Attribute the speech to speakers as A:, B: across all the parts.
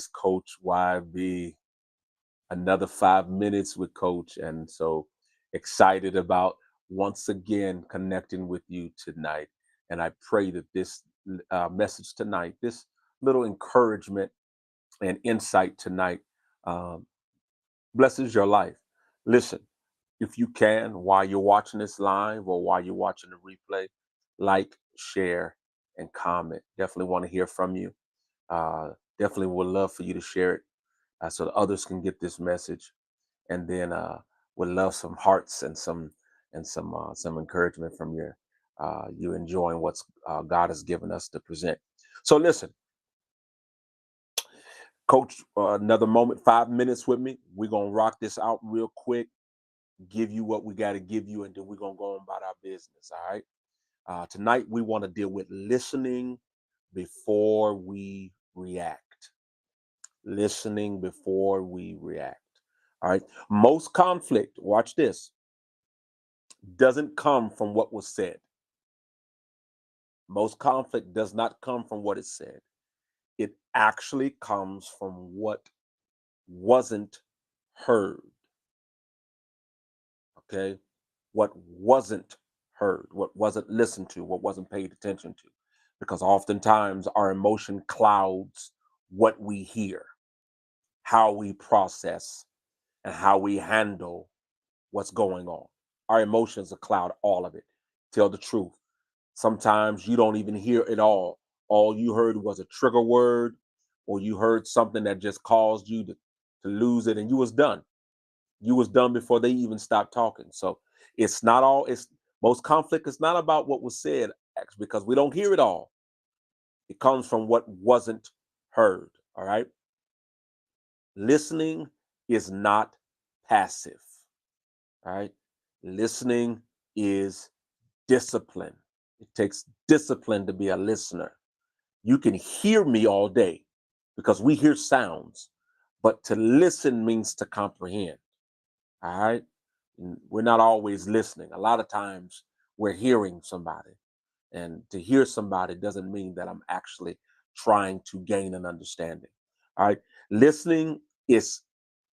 A: is Coach YB. Another 5 minutes with Coach. And so excited about once again connecting with you tonight. And I pray that this message tonight, this little encouragement and insight tonight, um, blesses your life. Listen, if you can, while you're watching this live or while you're watching the replay, like, share, and comment. Definitely want to hear from you. Definitely would love for you to share it so that others can get this message. And then would love some hearts and some encouragement from you enjoying what's God has given us to present. So listen, Coach, another moment, 5 minutes with me. We're gonna rock this out real quick, give you what we got to give you, and then we're gonna go on about our business. All right. Tonight we want to deal with listening before we react. Listening before we react. All right. Most conflict, watch this, doesn't come from what was said. Most conflict does not come from what is said. It actually comes from what wasn't heard. Okay. What wasn't heard, what wasn't listened to, what wasn't paid attention to. Because oftentimes our emotion clouds what we hear, how we process, and how we handle what's going on. Our emotions will cloud all of it. Tell the truth. Sometimes you don't even hear it all. All you heard was a trigger word, or you heard something that just caused you to lose it, and you was done. You was done before they even stopped talking. So it's not all, it's most conflict is not about what was said, actually, because we don't hear it all. It comes from what wasn't heard. All right. Listening is not passive. All right. Listening is discipline. It takes discipline to be a listener. You can hear me all day because we hear sounds, but to listen means to comprehend. All right. We're not always listening. A lot of times we're hearing somebody, and to hear somebody doesn't mean that I'm actually trying to gain an understanding. All right. Listening is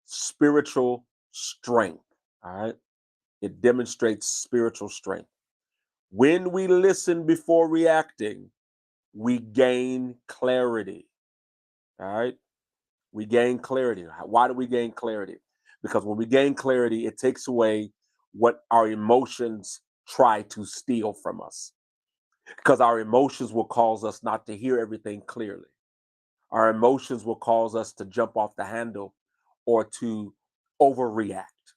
A: spiritual strength. All right. It demonstrates spiritual strength. When we listen before reacting, we gain clarity. All right. We gain clarity. Why do we gain clarity? Because when we gain clarity, it takes away what our emotions try to steal from us. Because our emotions will cause us not to hear everything clearly. Our emotions will cause us to jump off the handle or to overreact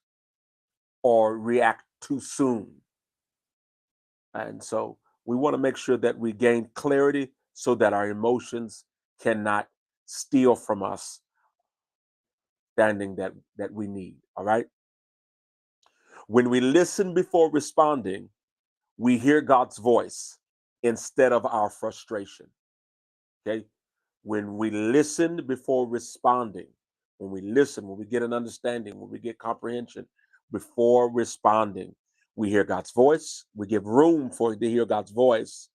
A: or react too soon. And so we want to make sure that we gain clarity so that our emotions cannot steal from us standing that we need. All right. When we listen before responding, we hear God's voice instead of our frustration. Okay. When we listen before responding, when we listen, when we get an understanding, when we get comprehension before responding, we hear God's voice. We give room for to hear God's voice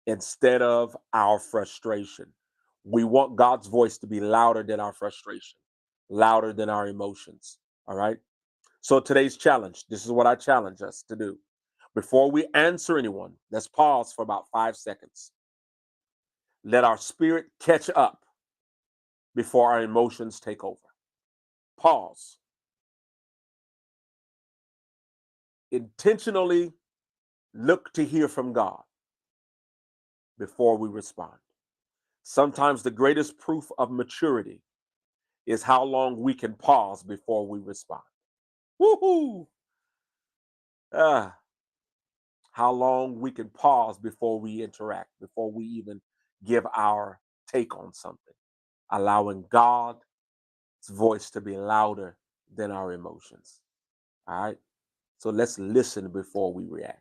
A: instead of our frustration. We want God's voice to be louder than our frustration, louder than our emotions. All right. So today's challenge, this is what I challenge us to do. Before we answer anyone, let's pause for about 5 seconds. Let our spirit catch up before our emotions take over. Pause. Intentionally look to hear from God before we respond. Sometimes the greatest proof of maturity is how long we can pause before we respond. Woohoo! Ah, how long we can pause before we interact, before we even give our take on something, allowing God's voice to be louder than our emotions. All right. So let's listen before we react.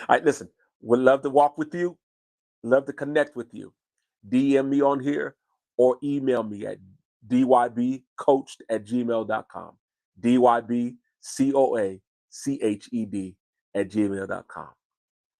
A: All right, listen, would love to walk with you, love to connect with you. DM me on here or email me at dybcoached@gmail.com. dybcoached@gmail.com.